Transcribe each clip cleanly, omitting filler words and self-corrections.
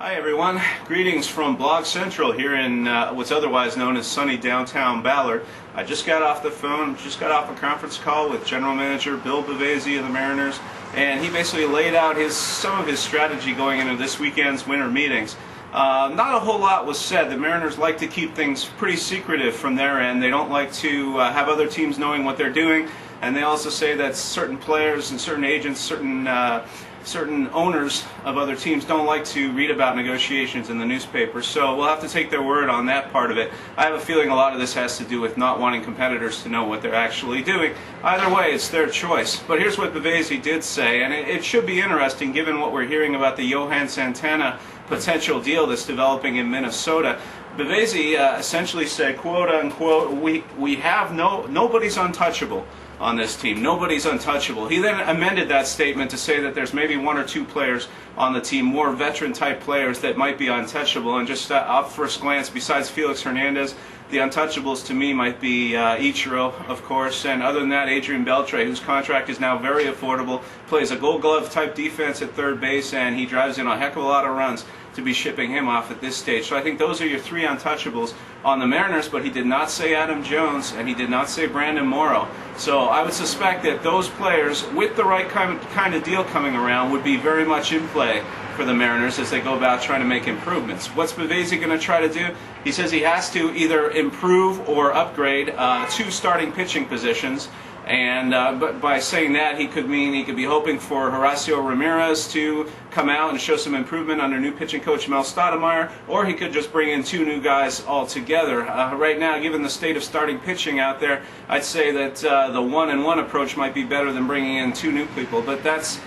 Hi everyone, greetings from Blog Central here in what's otherwise known as sunny downtown Ballard. I just got off the phone, just got off a conference call with General Manager Bill Bavasi of the Mariners, and he basically laid out some of his strategy going into this weekend's winter meetings. Not a whole lot was said. The Mariners like to keep things pretty secretive from their end. They don't like to have other teams knowing what they're doing, and they also say that certain players and certain agents, certain owners of other teams don't like to read about negotiations in the newspaper, so we'll have to take their word on that part of it. I have a feeling a lot of this has to do with not wanting competitors to know what they're actually doing. Either way, it's their choice. But here's what Bavasi did say, and it should be interesting given what we're hearing about the Johan Santana potential deal that's developing in Minnesota. Bavasi essentially said, quote unquote, we have nobody's untouchable on this team. Nobody's untouchable. He then amended that statement to say that there's maybe one or two players on the team, more veteran type players that might be untouchable. And just off first glance, besides Felix Hernandez, the untouchables to me might be Ichiro, of course, and other than that, Adrian Beltre, whose contract is now very affordable, plays a Gold Glove type defense at third base, and he drives in a heck of a lot of runs to be shipping him off at this stage. So I think those are your three untouchables on the Mariners, but he did not say Adam Jones, and he did not say Brandon Morrow. So I would suspect that those players, with the right kind of deal coming around, would be very much in play for the Mariners as they go about trying to make improvements. What's Bavasi going to try to do? He says he has to either improve or upgrade two starting pitching positions. And but by saying that, he could mean he could be hoping for Horacio Ramirez to come out and show some improvement under new pitching coach Mel Stoudemire, or he could just bring in two new guys altogether. Right now, given the state of starting pitching out there, I'd say that the one-and-one approach might be better than bringing in two new people. But that's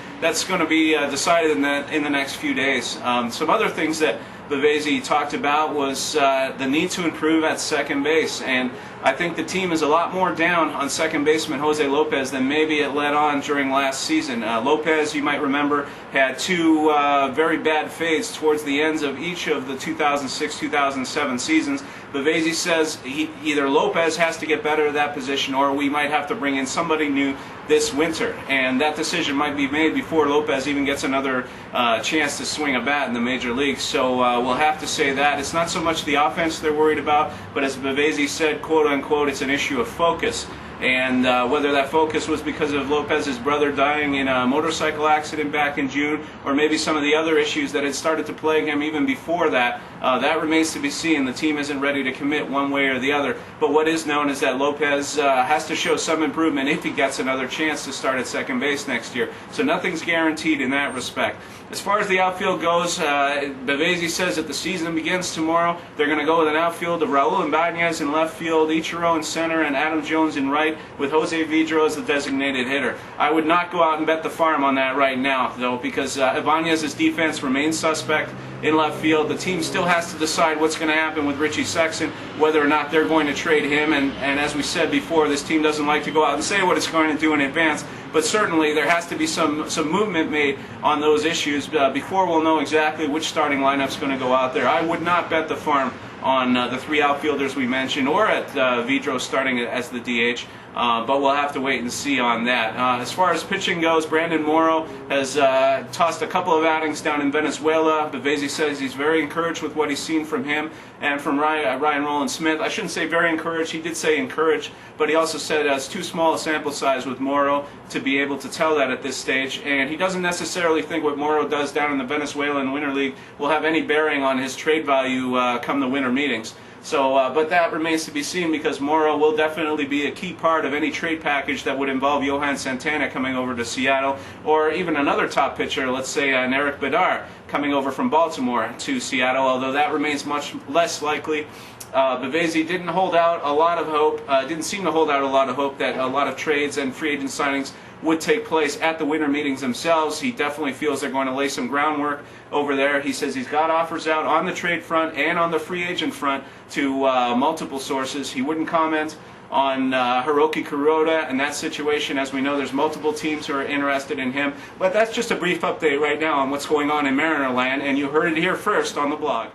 going to be decided in the next few days. Some other things that Bavasi talked about was the need to improve at second base, and I think the team is a lot more down on second baseman Jose Lopez than maybe it let on during last season. Lopez, you might remember, had two very bad fades towards the ends of each of the 2006-2007 seasons. Bavasi says either Lopez has to get better at that position, or we might have to bring in somebody new this winter, and that decision might be made before Lopez even gets another chance to swing a bat in the major leagues. So we'll have to say that it's not so much the offense they're worried about, but as Bavasi said, quote unquote, it's an issue of focus. And whether that focus was because of Lopez's brother dying in a motorcycle accident back in June, or maybe some of the other issues that had started to plague him even before that, that remains to be seen. The team isn't ready to commit one way or the other. But what is known is that Lopez has to show some improvement if he gets another chance to start at second base next year. So nothing's guaranteed in that respect. As far as the outfield goes, Bavasi says that the season begins tomorrow. They're going to go with an outfield of Raul Ibanez in left field, Ichiro in center, and Adam Jones in right, with Jose Vidro as the designated hitter. I would not go out and bet the farm on that right now, though, because Ibanez's defense remains suspect in left field. The team still has to decide what's going to happen with Richie Sexson, whether or not they're going to trade him. And as we said before, this team doesn't like to go out and say what it's going to do in advance, but certainly there has to be some movement made on those issues before we'll know exactly which starting lineup's going to go out there. I would not bet the farm on the three outfielders we mentioned, or at Vidro starting as the DH, but we'll have to wait and see on that. As far as pitching goes, Brandon Morrow has tossed a couple of outings down in Venezuela. Bavasi says he's very encouraged with what he's seen from him and from Ryan Rowland-Smith. I shouldn't say very encouraged, he did say encouraged, but he also said it's too small a sample size with Morrow to be able to tell that at this stage, and he doesn't necessarily think what Morrow does down in the Venezuelan Winter League will have any bearing on his trade value come the winter meetings. So, but that remains to be seen, because Morrow will definitely be a key part of any trade package that would involve Johan Santana coming over to Seattle, or even another top pitcher, let's say Eric Bedard, coming over from Baltimore to Seattle, although that remains much less likely. Bavasi didn't hold out a lot of hope, didn't seem to hold out a lot of hope that a lot of trades and free agent signings would take place at the winter meetings themselves. He definitely feels they're going to lay some groundwork over there. He says he's got offers out on the trade front and on the free agent front to multiple sources. He wouldn't comment on Hiroki Kuroda and that situation. As we know, there's multiple teams who are interested in him. But that's just a brief update right now on what's going on in Mariner Land, and you heard it here first on the blog.